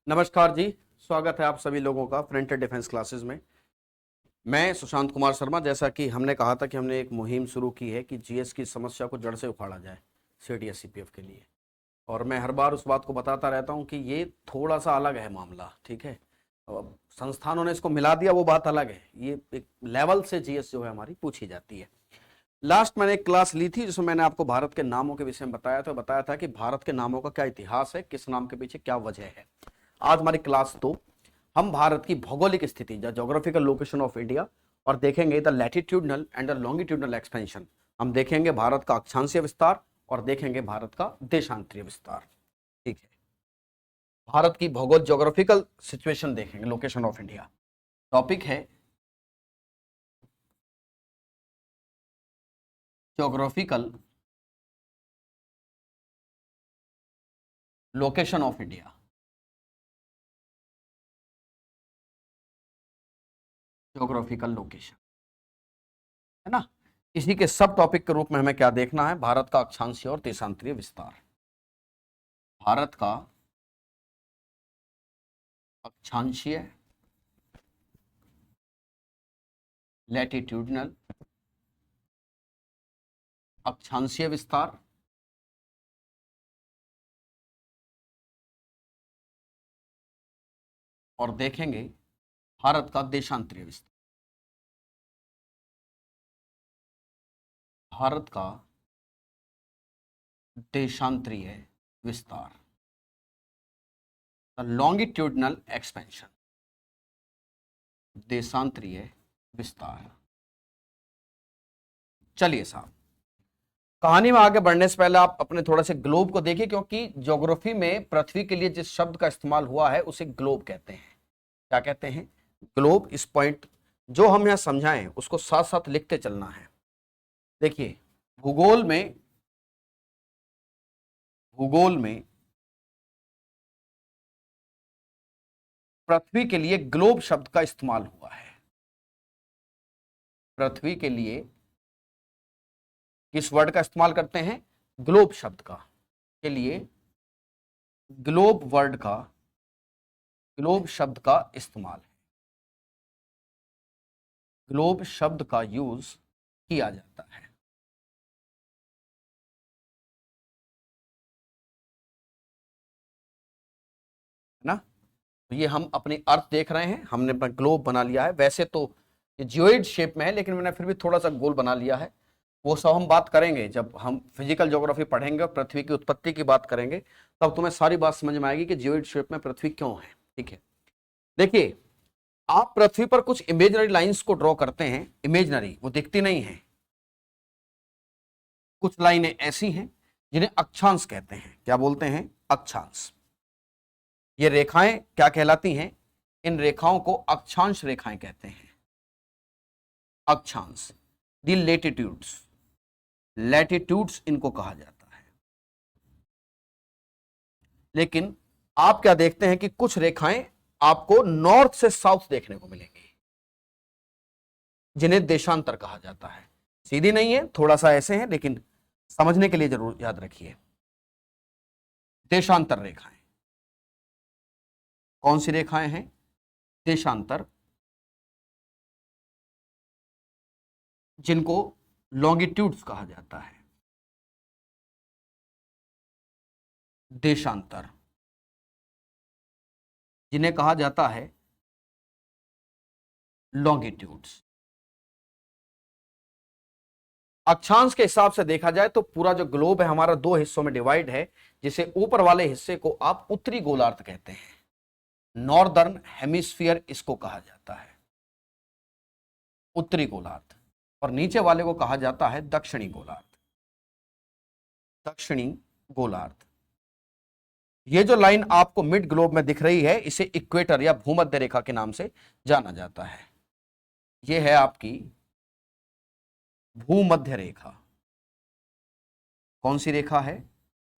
नमस्कार जी। स्वागत है आप सभी लोगों का फ्रंटियर डिफेंस क्लासेस में। मैं सुशांत कुमार शर्मा। जैसा कि हमने कहा था कि हमने एक मुहिम शुरू की है कि जीएस की समस्या को जड़ से उखाड़ा जाए सीडीएस सीपीएफ के लिए, और मैं हर बार उस बात को बताता रहता हूं कि ये थोड़ा सा अलग है मामला। ठीक है, अब संस्थानों ने इसको मिला दिया वो बात अलग है, ये एक लेवल से जीएस जो है हमारी पूछी जाती है। लास्ट मैंने एक क्लास ली थी जिसमें मैंने आपको भारत के नामों के विषय में बताया था कि भारत के नामों का क्या इतिहास है, किस नाम के पीछे क्या वजह है। आज हमारी क्लास तो हम भारत की भौगोलिक स्थिति, the geographical location of India, और देखेंगे the latitudinal and the longitudinal expansion. हम देखेंगे भारत का अक्षांशीय विस्तार और देखेंगे भारत का देशांतरीय विस्तार। ठीक है, भारत की भौगोलिक ज्योग्राफिकल सिचुएशन देखेंगे, लोकेशन ऑफ इंडिया। टॉपिक है geographical location of India. Geographical location है ना। इसी के सब टॉपिक के रूप में हमें क्या देखना है, भारत का अक्षांशीय और देशांतरीय विस्तार। भारत का अक्षांशीय, लैटिट्यूडनल, अक्षांशीय विस्तार, और देखेंगे भारत का देशांतरीय विस्तार। भारत का देशांतरीय विस्तार, द लॉन्गिट्यूडनल एक्सपेंशन, देशांतरीय विस्तार। चलिए साहब, कहानी में आगे बढ़ने से पहले आप अपने थोड़ा से ग्लोब को देखिए, क्योंकि ज्योग्राफी में पृथ्वी के लिए जिस शब्द का इस्तेमाल हुआ है उसे ग्लोब कहते हैं। क्या कहते हैं? ग्लोब। इस पॉइंट जो हम यहां समझाएं उसको साथ साथ लिखते चलना है। देखिए, भूगोल में पृथ्वी के लिए ग्लोब शब्द का इस्तेमाल हुआ है। पृथ्वी के लिए किस वर्ड का इस्तेमाल करते हैं? ग्लोब शब्द का। के लिए ग्लोब वर्ड का, ग्लोब शब्द का इस्तेमाल है, ग्लोब शब्द का यूज किया जाता है ना। तो ये हम अपनी अर्थ देख रहे हैं, हमने अपना ग्लोब बना लिया है। वैसे तो ये जियोइड शेप में है, लेकिन मैंने फिर भी थोड़ा सा गोल बना लिया है। वो सब हम बात करेंगे जब हम फिजिकल ज्योग्राफी पढ़ेंगे और पृथ्वी की उत्पत्ति की बात करेंगे, तब तुम्हें सारी बात समझ में आएगी कि जियोइड शेप में पृथ्वी क्यों है। ठीक है, देखिए, आप पृथ्वी पर कुछ इमेजनरी लाइंस को ड्रॉ करते हैं। इमेजनरी, वो दिखती नहीं है। कुछ लाइनें ऐसी हैं जिन्हें अक्षांश कहते हैं। क्या बोलते हैं? अक्षांश। ये रेखाएं क्या कहलाती हैं? इन रेखाओं को अक्षांश रेखाएं कहते हैं। अक्षांश। दी लेटिट्यूड्स, लैटिट्यूड्स इनको कहा जाता है। लेकिन आप क्या देखते हैं कि कुछ रेखाएं आपको नॉर्थ से साउथ देखने को मिलेंगी, जिन्हें देशांतर कहा जाता है। सीधी नहीं है, थोड़ा सा ऐसे हैं, लेकिन समझने के लिए जरूर याद रखिए। देशांतर रेखाएं कौन सी रेखाएं हैं? देशांतर, जिनको लॉन्गिट्यूड्स कहा जाता है। देशांतर, जिन्हें कहा जाता है लॉन्गिट्यूड्स। अक्षांश के हिसाब से देखा जाए तो पूरा जो ग्लोब है हमारा दो हिस्सों में डिवाइड है, जिसे ऊपर वाले हिस्से को आप उत्तरी गोलार्ध कहते हैं, नॉर्दर्न हेमिस्फीयर इसको कहा जाता है, उत्तरी गोलार्ध। और नीचे वाले को कहा जाता है दक्षिणी गोलार्ध, दक्षिणी गोलार्ध। ये जो लाइन आपको मिड ग्लोब में दिख रही है, इसे इक्वेटर या भूमध्य रेखा के नाम से जाना जाता है। यह है आपकी भूमध्य रेखा। कौन सी रेखा है?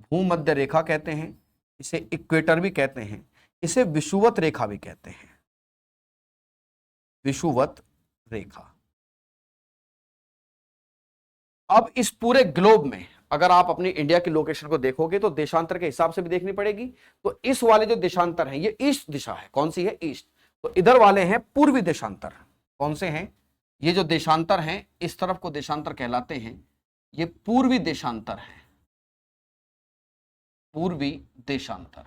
भूमध्य रेखा कहते हैं, इसे इक्वेटर भी कहते हैं, इसे विषुवत रेखा भी कहते हैं, विषुवत रेखा। अब इस पूरे ग्लोब में अगर आप अपनी इंडिया की लोकेशन को देखोगे तो देशांतर के हिसाब से भी देखनी पड़ेगी। तो इस वाले जो देशांतर है ये ईस्ट दिशा है, कौन सी है, ईस्ट। तो इधर वाले हैं पूर्वी देशांतर, कौन से हैं, ये जो देशांतर हैं इस तरफ को देशांतर कहलाते हैं, ये पूर्वी देशांतर है, पूर्वी देशांतर।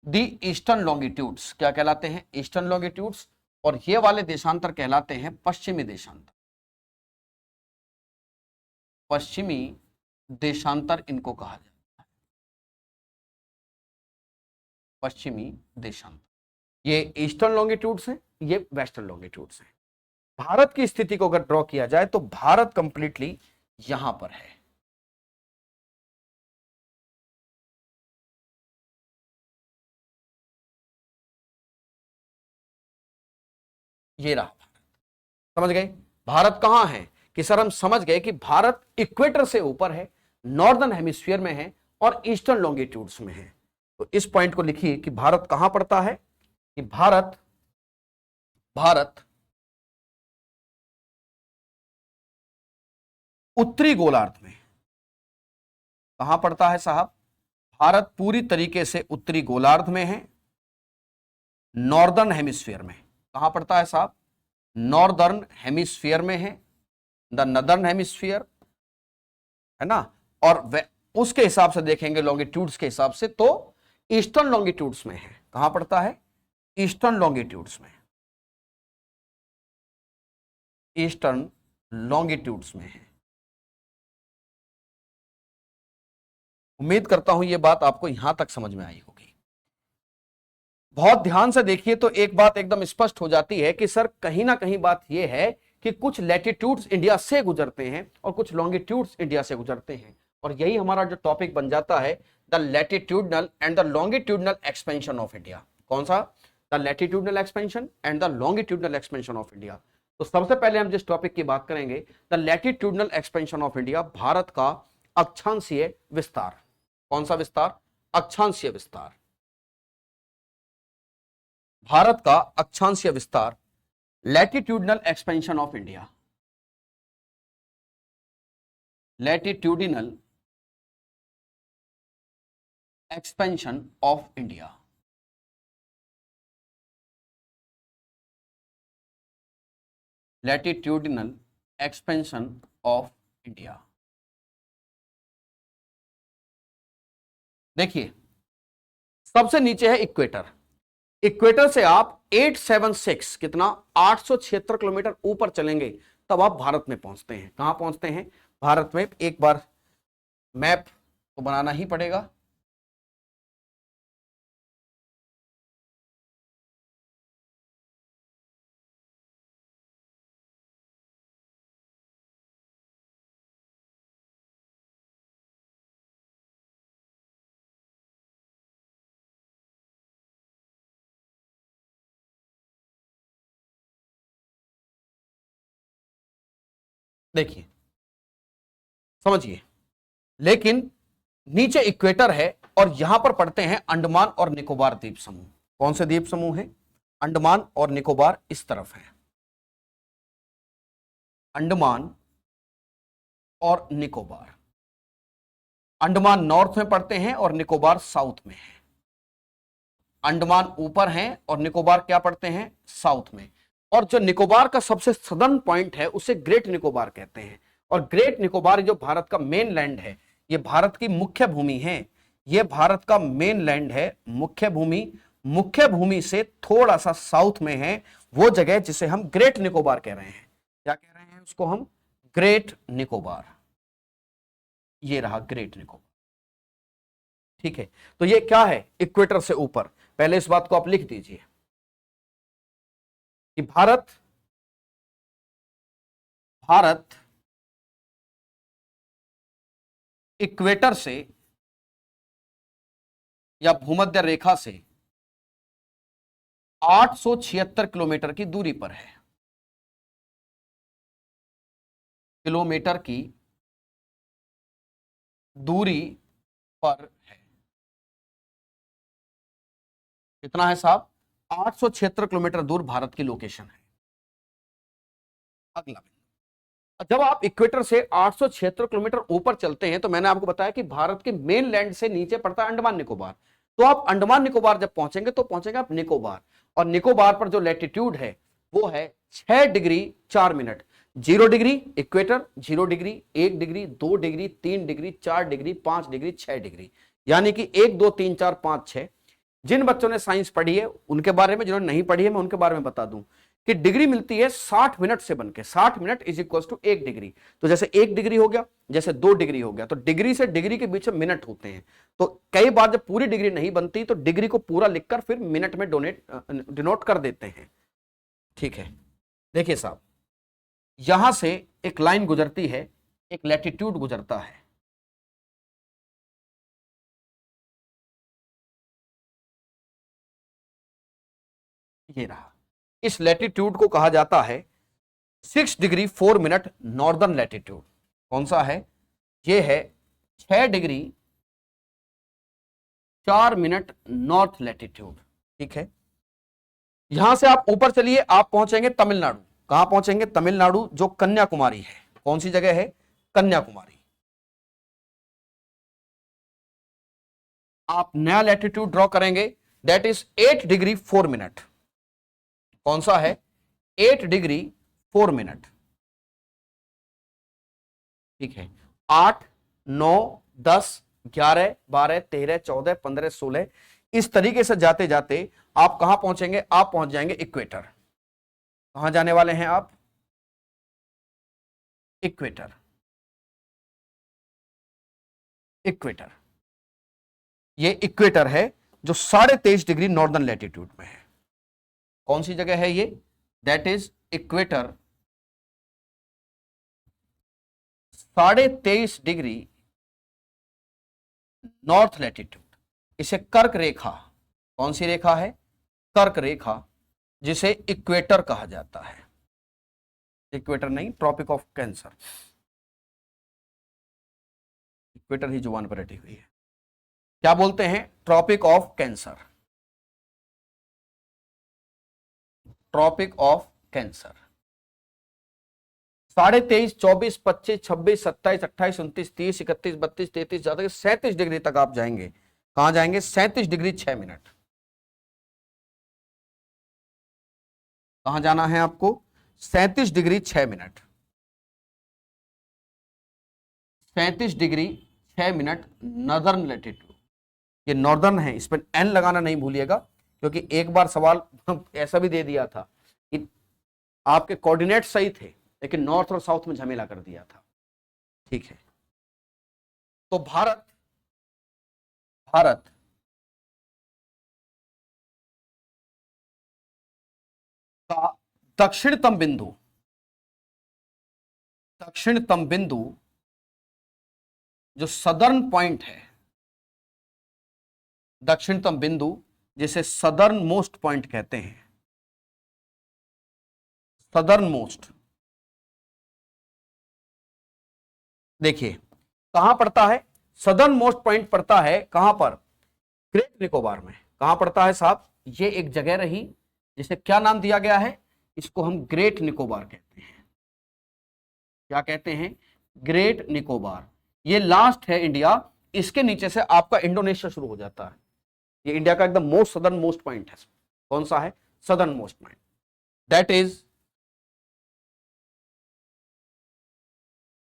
दी ईस्टर्न लॉन्गिट्यूड्स क्या कहलाते हैं, ईस्टर्न लॉन्गिट्यूड्स। और ये वाले देशांतर कहलाते हैं पश्चिमी देशांतर, पश्चिमी देशांतर इनको कहा जाता है, पश्चिमी देशांतर। ये ईस्टर्न लॉन्गिट्यूड्स हैं, ये वेस्टर्न लॉन्गिट्यूड्स हैं। भारत की स्थिति को अगर ड्रॉ किया जाए तो भारत कंप्लीटली यहां पर है, ये रहा भारत। समझ गए भारत कहां है, कि सर हम समझ गए कि भारत इक्वेटर से ऊपर है, नॉर्दर्न हेमिस्फीयर में है और ईस्टर्न लॉन्गिट्यूड्स में है। तो इस पॉइंट को लिखिए कि भारत कहां पड़ता है, कि भारत उत्तरी गोलार्ध में। कहां पड़ता है साहब, भारत पूरी तरीके से उत्तरी गोलार्ध में है, नॉर्दर्न हेमिस्फीयर में। कहां पड़ता है साहब, नॉर्दर्न हेमिस्फीयर में है, द नदर्न हेमिस्फीयर, है ना। और उसके हिसाब से देखेंगे लॉन्गिट्यूड्स के हिसाब से तो ईस्टर्न लॉन्गिट्यूड्स में है। कहां पड़ता है, ईस्टर्न लॉन्गिट्यूड्स में, ईस्टर्न लॉन्गिट्यूड्स में है। उम्मीद करता हूं यह बात आपको यहां तक समझ में आई होगी। बहुत ध्यान से देखिए तो एक बात एकदम स्पष्ट हो जाती है कि सर कहीं ना कहीं बात यह है कि कुछ लैटिट्यूड्स इंडिया से गुजरते हैं और कुछ लॉन्गिट्यूड्स इंडिया से गुजरते हैं। और यही हमारा जो टॉपिक बन जाता है, the latitudinal and the longitudinal expansion of India. कौन सा, the latitudinal expansion and the longitudinal expansion of India. तो सबसे पहले हम जिस टॉपिक की बात करेंगे, the latitudinal expansion of India, Bharat का अक्षांशीय विस्तार। कौन सा विस्तार, अक्षांशीय विस्तार, भारत का अक्षांशीय विस्तार, latitudinal expansion of India, latitudinal expansion of India. Latitudinal expansion of India. देखिए सबसे नीचे है इक्वेटर, इक्वेटर से आप 876 कितना 876 किलोमीटर ऊपर चलेंगे तब आप भारत में पहुंचते हैं। कहां पहुंचते हैं, भारत में। एक बार मैप तो बनाना ही पड़ेगा। देखिए समझिए, लेकिन नीचे इक्वेटर है और यहां पर पड़ते हैं अंडमान और निकोबार द्वीप समूह। कौन से द्वीप समूह है, अंडमान और निकोबार इस तरफ है, अंडमान और निकोबार। अंडमान नॉर्थ में पड़ते हैं और निकोबार साउथ में है। अंडमान ऊपर हैं और निकोबार क्या पड़ते हैं, साउथ में। और जो निकोबार का सबसे सदर्न पॉइंट है उसे ग्रेट निकोबार कहते हैं। और ग्रेट निकोबार जो भारत का मेन लैंड है, ये भारत की मुख्य भूमि है, ये भारत का मेन लैंड है, मुख्य भूमि। मुख्य भूमि से थोड़ा सा साउथ में है वो जगह जिसे हम ग्रेट निकोबार कह रहे हैं। क्या कह रहे हैं उसको हम, ग्रेट निकोबार। ये रहा ग्रेट निकोबार, ठीक है। तो ये क्या है, इक्वेटर से ऊपर। पहले इस बात को आप लिख दीजिए कि भारत इक्वेटर से या भूमध्य रेखा से 876 किलोमीटर की दूरी पर है, किलोमीटर की दूरी पर है। कितना है साहब, 876 किलोमीटर दूर भारत की लोकेशन है। अगला जब आप इक्वेटर से 876 किलोमीटर ऊपर चलते हैं तो मैंने आपको बताया कि भारत के मेन लैंड से नीचे पड़ता है अंडमान निकोबार। तो आप अंडमान निकोबार जब पहुंचेंगे तो पहुंचेंगे आप निकोबार, और निकोबार पर जो लैटिट्यूड है वो है 6 degree 4 minute. 0 degree equator, 0 degree, 1 degree, 2 degree, 3 degree, 4 degree, 5 degree, 6 degree, यानी कि 1 2 3 4 5 6। जिन बच्चों ने साइंस पढ़ी है उनके बारे में, जिन्होंने नहीं पढ़ी है मैं उनके बारे में बता दूं कि डिग्री मिलती है 60 मिनट से बनके। 60 minute is equal to 1 degree. तो जैसे 1 डिग्री हो गया, जैसे 2 डिग्री हो गया, तो डिग्री से डिग्री के बीच में मिनट होते हैं। तो कई बार जब पूरी डिग्री नहीं बनती तो डिग्री को पूरा लिखकर फिर मिनट में डिनोट कर देते हैं। ठीक है, देखिए साहब, यहां से एक लाइन गुजरती है, एक लैटिट्यूड गुजरता है। ये रहा, इस लैटिट्यूड को कहा जाता है 6 डिग्री 4 मिनट नॉर्दर्न लैटिट्यूड। कौन सा है? ये है 6 डिग्री 4 मिनट नॉर्थ लैटिट्यूड। ठीक है, यहां से आप ऊपर चलिए, आप पहुंचेंगे तमिलनाडु। कहां पहुंचेंगे? तमिलनाडु, जो कन्याकुमारी है। कौन सी जगह है? कन्याकुमारी। आप नया लैटिट्यूड ड्रॉ करेंगे, दैट इज 8 डिग्री 4 मिनट। कौन सा है? 8 डिग्री 4 मिनट। ठीक है, 8 9 10 11 12 13 14 15 16, इस तरीके से जाते जाते आप कहां पहुंचेंगे? आप पहुंच जाएंगे इक्वेटर। कहां जाने वाले हैं आप? इक्वेटर। इक्वेटर, ये इक्वेटर है जो 23.5 डिग्री नॉर्दर्न लैटिट्यूड में है। कौन सी जगह है ये? That is equator, 23.5 degree north latitude. इसे कर्क रेखा, कौन सी रेखा है? कर्क रेखा, जिसे इक्वेटर कहा जाता है। इक्वेटर नहीं, ट्रॉपिक ऑफ कैंसर। इक्वेटर ही जुबान पर रटी हुई है। क्या बोलते हैं? Tropic of cancer. Tropic of cancer. 23.5 24 25 26 27 28 29 30 31 32 33 ज्यादा 37 डिग्री तक आप जाएंगे। कहां जाएंगे? 37 डिग्री 6 मिनट। कहां जाना है आपको? 37 degree 6 minute. 37 degree 6 minute northern latitude. ये नॉर्दर्न है, इस पर एन लगाना नहीं भूलिएगा, क्योंकि एक बार सवाल ऐसा भी दे दिया था कि आपके कोऑर्डिनेट सही थे लेकिन नॉर्थ और साउथ में झमेला कर दिया था। ठीक है, तो भारत का दक्षिणतम बिंदु जो सदर्न पॉइंट है, दक्षिणतम बिंदु जिसे सदर्न मोस्ट पॉइंट कहते हैं, सदर्न मोस्ट, देखिए कहां पड़ता है? सदर्न मोस्ट पॉइंट पड़ता है कहां पर? ग्रेट निकोबार में। कहां पड़ता है साहब? ये एक जगह रही जिसे क्या नाम दिया गया है? इसको हम ग्रेट निकोबार कहते हैं। क्या कहते हैं? ग्रेट निकोबार। ये लास्ट है इंडिया, इसके नीचे से आपका इंडोनेशिया शुरू हो जाता है। ये इंडिया का एकदम मोस्ट सदर्न मोस्ट पॉइंट है। कौन सा है? Southern most point, that is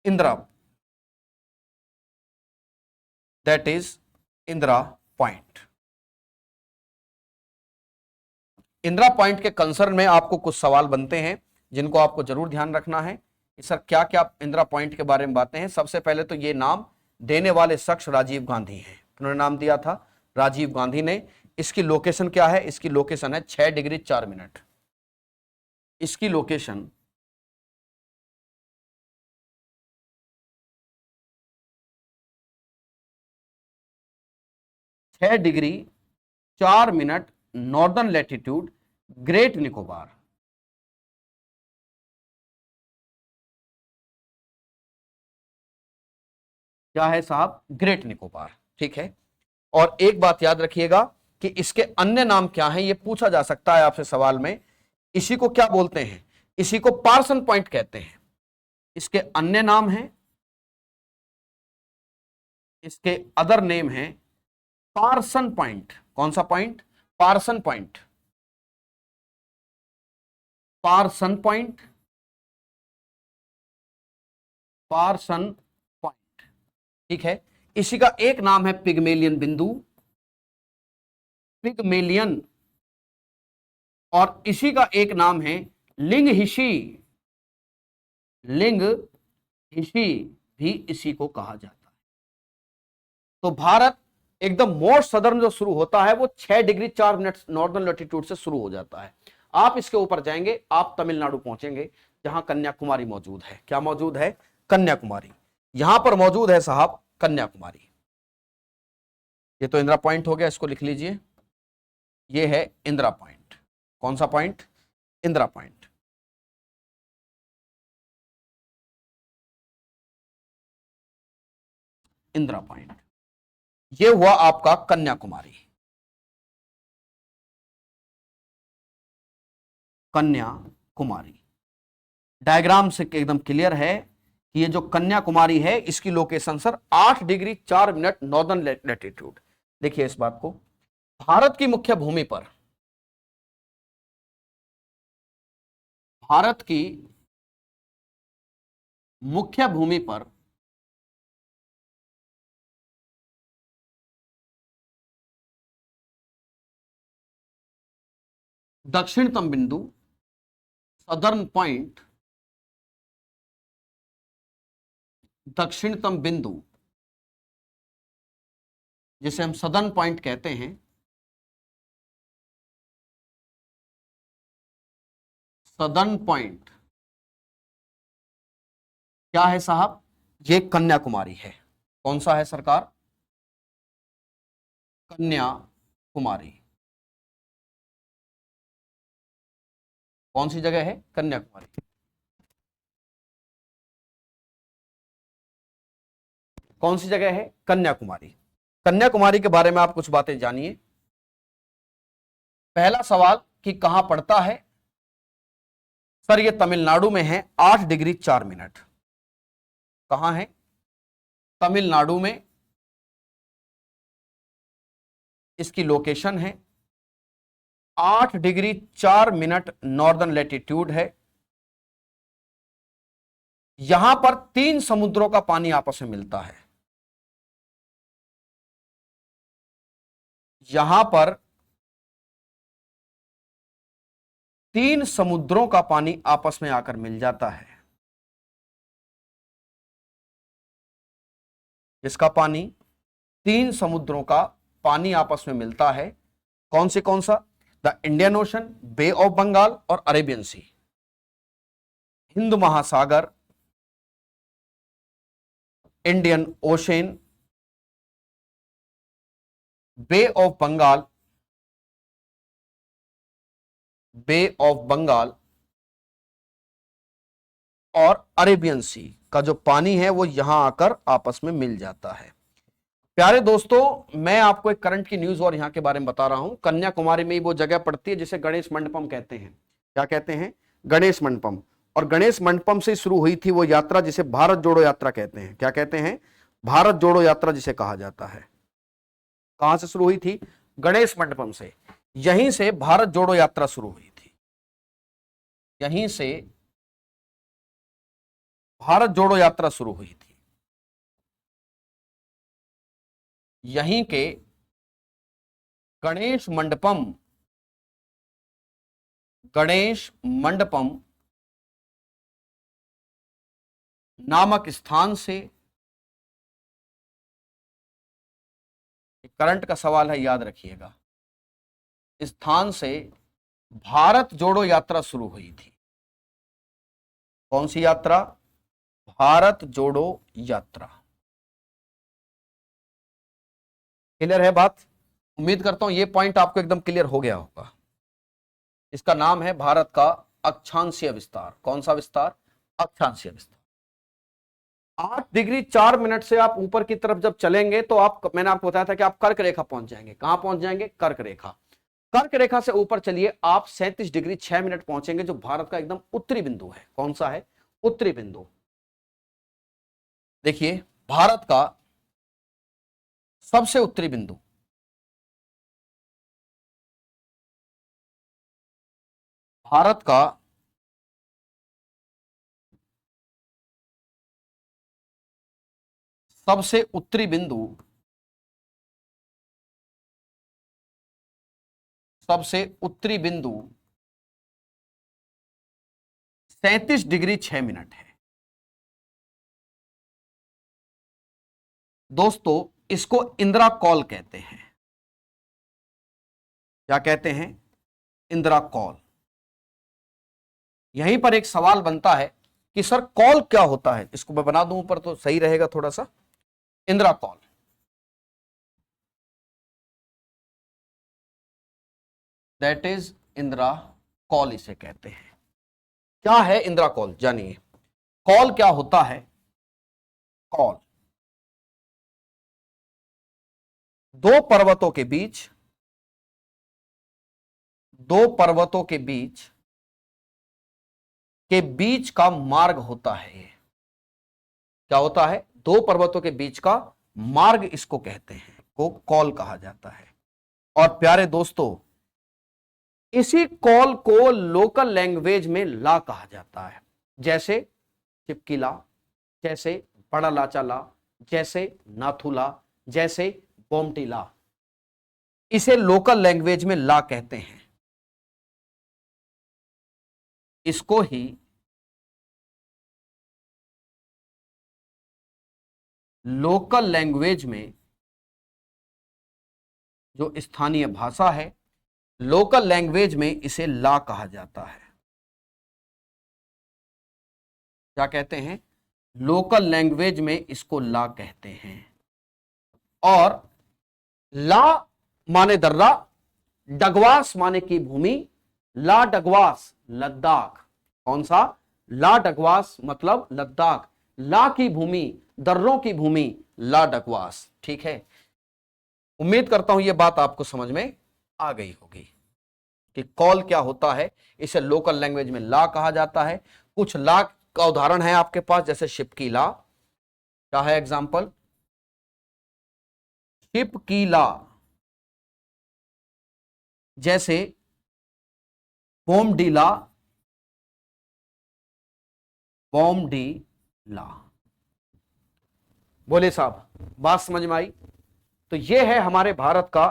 Indira, that is Indira point. Indira point के कंसर्न में आपको कुछ सवाल बनते हैं जिनको आपको जरूर ध्यान रखना है कि सर क्या क्या इंदिरा पॉइंट के बारे में बातें हैं। सबसे पहले तो ये नाम देने वाले शख्स राजीव गांधी हैं। उन्होंने नाम दिया था? राजीव गांधी ने। इसकी लोकेशन क्या है? इसकी लोकेशन है 6 डिग्री 4 मिनट। इसकी location 6 degree 4 minute northern latitude, great Nicobar. क्या है साहब? ग्रेट निकोबार। ठीक है, और एक बात याद रखिएगा कि इसके अन्य नाम क्या हैं, यह पूछा जा सकता है आपसे सवाल में। इसी को क्या बोलते हैं? इसी को पार्सन पॉइंट कहते हैं। इसके अन्य नाम हैं, इसके अदर नेम है पार्सन पॉइंट। कौन सा point? Parson Point, Parson Point, Parson Point. ठीक है। इसी का एक नाम है पिगमेलियन बिंदु, पिगमेलियन, और इसी का एक नाम है लिंगहिशी, लिंगहिशी भी इसी को कहा जाता है। तो भारत एकदम मोस्ट सदर्न जो शुरू होता है वो 6 डिग्री 4 मिनट नॉर्दर्न लैटिट्यूड से शुरू हो जाता है। आप इसके ऊपर जाएंगे, आप तमिलनाडु पहुंचेंगे, जहां कन्याकुमारी मौजूद है। क्या मौजूद है? कन्याकुमारी। यहां पर मौजूद है साहब कन्याकुमारी। ये तो इंदिरा पॉइंट हो गया, इसको लिख लीजिए। ये है इंदिरा पॉइंट। कौन सा point? Indira point. Indira point. ये हुआ आपका कन्याकुमारी। कन्याकुमारी डायग्राम से एकदम क्लियर है कि ये जो कन्याकुमारी है इसकी location sir 8 degree 4 minute northern latitude. देखिए इस बात को, भारत की मुख्य भूमि पर, भारत की मुख्य भूमि पर दक्षिणतम बिंदु, सदर्न पॉइंट, दक्षिणतम बिंदु जिसे हम सदर्न पॉइंट कहते हैं, सदर्न पॉइंट क्या है साहब? ये कन्याकुमारी है। कौन सा है सरकार? कन्याकुमारी। कौन सी जगह है? कन्याकुमारी। कौन सी जगह है? कन्याकुमारी। कन्याकुमारी के बारे में आप कुछ बातें जानिए। पहला सवाल कि कहां पड़ता है? सर ये तमिलनाडु में है, 8 डिग्री 4 मिनट। कहां है? तमिलनाडु में। इसकी लोकेशन है 8 डिग्री 4 मिनट नॉर्दर्न लैटिट्यूड है। यहां पर 3 समुद्रों का पानी आपस में मिलता है। यहां पर 3 समुद्रों का पानी आपस में आकर मिल जाता है। इसका पानी, 3 समुद्रों का पानी आपस में मिलता है। कौन सा? The Indian Ocean, bay of Bengal और अरेबियन सी। हिंद महासागर, Indian Ocean, bay of Bengal, bay of Bengal और अरेबियन सी का जो पानी है वो यहां आकर आपस में मिल जाता है। प्यारे दोस्तों, मैं आपको एक करंट की न्यूज और यहां के बारे में बता रहा हूं। कन्याकुमारी में ही वो जगह पड़ती है जिसे गणेश मंडपम कहते हैं। क्या कहते हैं? गणेश मंडपम। और गणेश मंडपम से शुरू हुई थी वो यात्रा जिसे भारत जोड़ो यात्रा कहते हैं। क्या कहते हैं? भारत जोड़ो यात्रा जिसे कहा जाता है। कहां से शुरू हुई थी? गणेश मंडपम से। यहीं से भारत जोड़ो यात्रा शुरू हुई थी। यहीं से भारत जोड़ो यात्रा शुरू हुई थी। यहीं के गणेश मंडपम, गणेश मंडपम नामक स्थान से, करंट का सवाल है याद रखिएगा, स्थान से भारत जोड़ो यात्रा शुरू हुई थी। कौन सी यात्रा? भारत जोड़ो यात्रा। क्लियर है बात? उम्मीद करता हूं ये पॉइंट आपको एकदम क्लियर हो गया होगा। इसका नाम है भारत का अक्षांशीय विस्तार। कौन सा विस्तार? अक्षांशीय विस्तार। 8 डिग्री 4 मिनट से आप ऊपर की तरफ जब चलेंगे तो आप, मैंने आपको बताया था कि आप कर्क रेखा पहुंच जाएंगे। कहां पहुंच जाएंगे? कर्क रेखा। कर्क रेखा से ऊपर चलिए, आप 37 डिग्री 6 मिनट पहुंचेंगे, जो भारत का एकदम उत्तरी बिंदु है। कौन सा है? उत्तरी बिंदु। देखिए भारत का सबसे उत्तरी बिंदु, भारत का सबसे उत्तरी बिंदु, सबसे उत्तरी बिंदु 37 डिग्री 6 मिनट है। दोस्तों इसको इंदिरा कॉल कहते हैं। क्या कहते हैं? इंदिरा कॉल। यहीं पर एक सवाल बनता है कि सर कॉल क्या होता है, इसको मैं बना दूं ऊपर तो सही रहेगा थोड़ा सा। Indira call, that is Indira call इसे कहते हैं। क्या है इंदिरा कॉल, जानिए। कॉल क्या होता है? कॉल दो पर्वतों के बीच, दो पर्वतों के बीच का मार्ग होता है। ये क्या होता है? दो पर्वतों के बीच का मार्ग इसको कहते हैं, को कॉल कहा जाता है। और प्यारे दोस्तों इसी कॉल को लोकल लैंग्वेज में ला कहा जाता है, जैसे चिपकीला, जैसे बड़ा लाचाला, जैसे नाथुला, जैसे बोमटीला, इसे लोकल लैंग्वेज में ला कहते हैं। इसको ही लोकल लैंग्वेज में, जो स्थानीय भाषा है, लोकल लैंग्वेज में इसे ला कहा जाता है। क्या कहते हैं? लोकल लैंग्वेज में इसको ला कहते हैं। और ला माने दर्रा, डगवास माने की भूमि, ला डगवास लद्दाख। कौन सा? ला डगवास मतलब लद्दाख, ला की भूमि, दर्रों की भूमि, ला डगवास। ठीक है, उम्मीद करता हूं यह बात आपको समझ में आ गई होगी कि कॉल क्या होता है। इसे लोकल लैंग्वेज में ला कहा जाता है। कुछ ला का उदाहरण है आपके पास, जैसे शिप की ला। क्या है एग्जाम्पल? शिप की ला, जैसे बोमडीला, बोमडीला। बोले साहब बात समझ में आई? तो यह है हमारे भारत का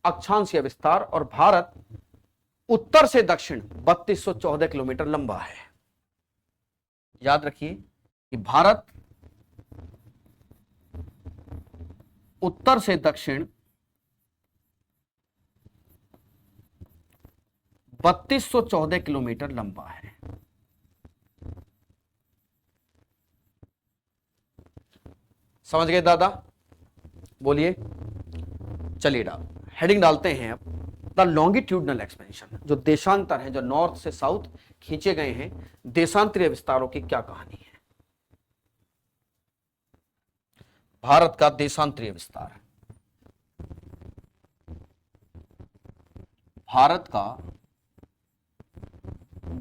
अक्षांशीय विस्तार। और भारत उत्तर से दक्षिण 3214 किलोमीटर लंबा है। याद रखिए कि भारत उत्तर से दक्षिण 3214 किलोमीटर लंबा है। समझ गए दादा? बोलिए। चलिए हेडिंग डालते हैं अब। द लॉन्गिट्यूडनल एक्सपेंशन, जो देशांतर है, जो नॉर्थ से साउथ खींचे गए हैं, देशांतरीय विस्तारों की क्या कहानी है? भारत का देशांतरीय विस्तार, भारत का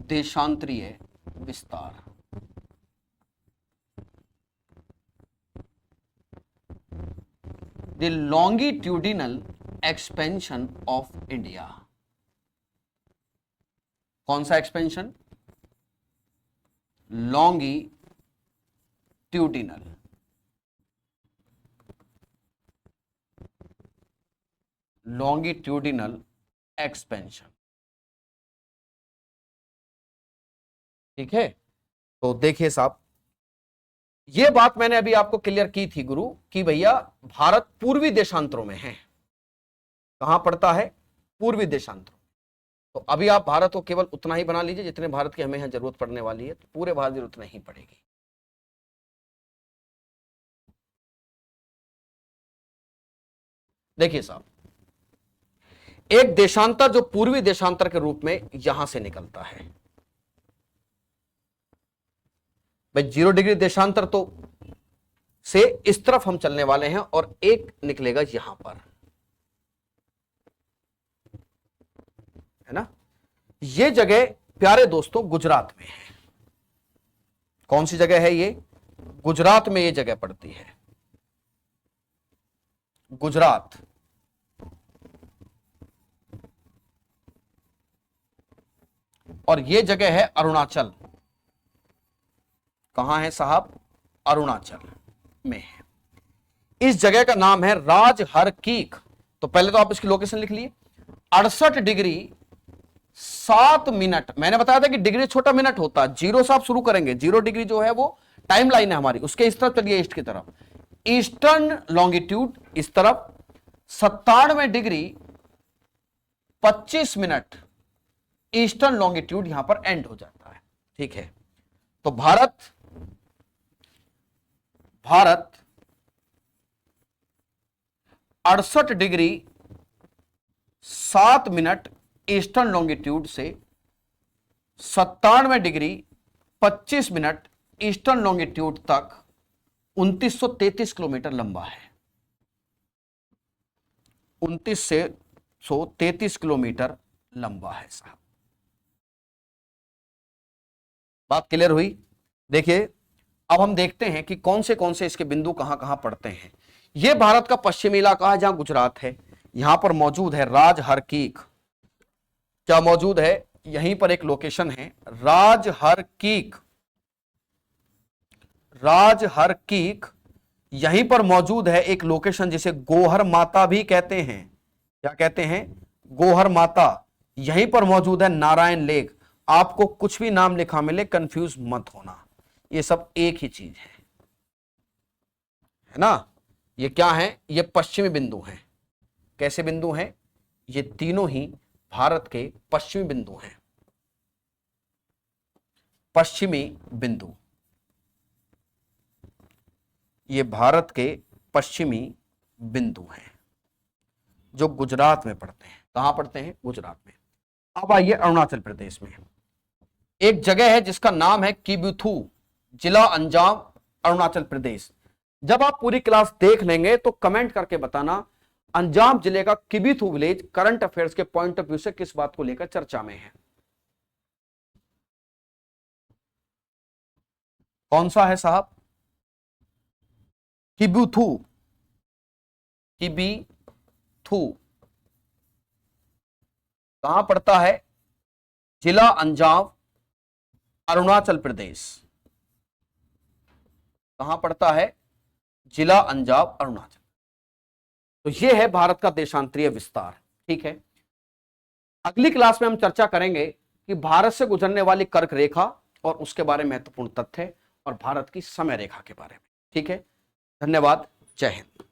देशांतरीय विस्तार। The longitudinal expansion of India. कौन सा एक्सपेंशन? Longitudinal, longitudinal expansion. ठीक है, तो देखिए साहब, यह बात मैंने अभी आपको क्लियर की थी गुरु कि भैया भारत पूर्वी देशांतरों में है। कहां पड़ता है? पूर्वी देशांतरों। तो अभी आप भारत को केवल उतना ही बना लीजिए जितने भारत की हमें यहां जरूरत पड़ने वाली है, तो पूरे भारत जरूरत नहीं पड़ेगी। देखिए साहब, एक देशांतर जो पूर्वी देशांतर के रूप में यहां से निकलता है। भाई 0 डिग्री देशांतर तो से इस तरफ हम चलने वाले हैं और एक निकलेगा यहां पर, है ना। ये जगह प्यारे दोस्तों गुजरात में है। कौन सी जगह है ये? गुजरात में ये जगह पड़ती है, गुजरात। और ये जगह है अरुणाचल। कहां है साहब? अरुणाचल में है। इस जगह का नाम है राजहरकीक। तो पहले तो आप इसकी लोकेशन लिख लिए, 68 डिग्री 7 मिनट। मैंने बताया था कि डिग्री छोटा मिनट होता है, जीरो से आप शुरू करेंगे। 0 डिग्री जो है वो टाइम लाइन है हमारी, उसके इस तरफ चलिए, ईस्ट की तरफ, ईस्टर्न लॉन्गिट्यूड इस तरफ, 97 डिग्री 25 मिनट ईस्टर्न लॉन्गिट्यूड यहां पर एंड हो जाता है। ठीक है, तो Bharat 68 degree 7 minute eastern longitude से 97 डिग्री 25 मिनट ईस्टर्न लॉन्गिट्यूड तक 2933 किलोमीटर लंबा है। 2933 किलोमीटर लंबा है साहब। बात क्लियर हुई? देखिए, अब हम देखते हैं कि कौन से इसके बिंदु कहां कहां पड़ते हैं। यह भारत का पश्चिमी इलाका है जहां गुजरात है। यहां पर मौजूद है राजहरकीक। क्या मौजूद है? यहीं पर एक लोकेशन है राजहरकीक। राजहरकीक यहीं पर मौजूद है एक लोकेशन जिसे गोहर माता भी कहते हैं। क्या कहते हैं? गोहर माता। यहीं पर मौजूद है नारायण लेक। आपको कुछ भी नाम लिखा मिले कंफ्यूज मत होना, ये सब एक ही चीज है ना। ये क्या है? ये पश्चिमी बिंदु हैं। कैसे बिंदु हैं? ये तीनों ही भारत के पश्चिमी बिंदु हैं। पश्चिमी बिंदु, ये भारत के पश्चिमी बिंदु हैं जो गुजरात में पड़ते हैं। कहां पड़ते हैं? गुजरात में। अब आइए अरुणाचल प्रदेश में। एक जगह है जिसका नाम है किबुथु, जिला अंजाव, अरुणाचल प्रदेश। जब आप पूरी क्लास देख लेंगे तो कमेंट करके बताना अंजाव जिले का किबुथु विलेज करंट अफेयर्स के पॉइंट ऑफ व्यू से किस बात को लेकर चर्चा में है। कौन सा है साहब? किबुथु। किबुथु कहां पड़ता है? जिला अंजाव, अरुणाचल प्रदेश। कहां पड़ता है? जिला अंजाव, अरुणाचल। तो यह है भारत का देशांतरीय विस्तार। ठीक है, अगली क्लास में हम चर्चा करेंगे कि भारत से गुजरने वाली कर्क रेखा और उसके बारे में महत्वपूर्ण तथ्य और भारत की समय रेखा के बारे में। ठीक है, धन्यवाद, जय हिंद।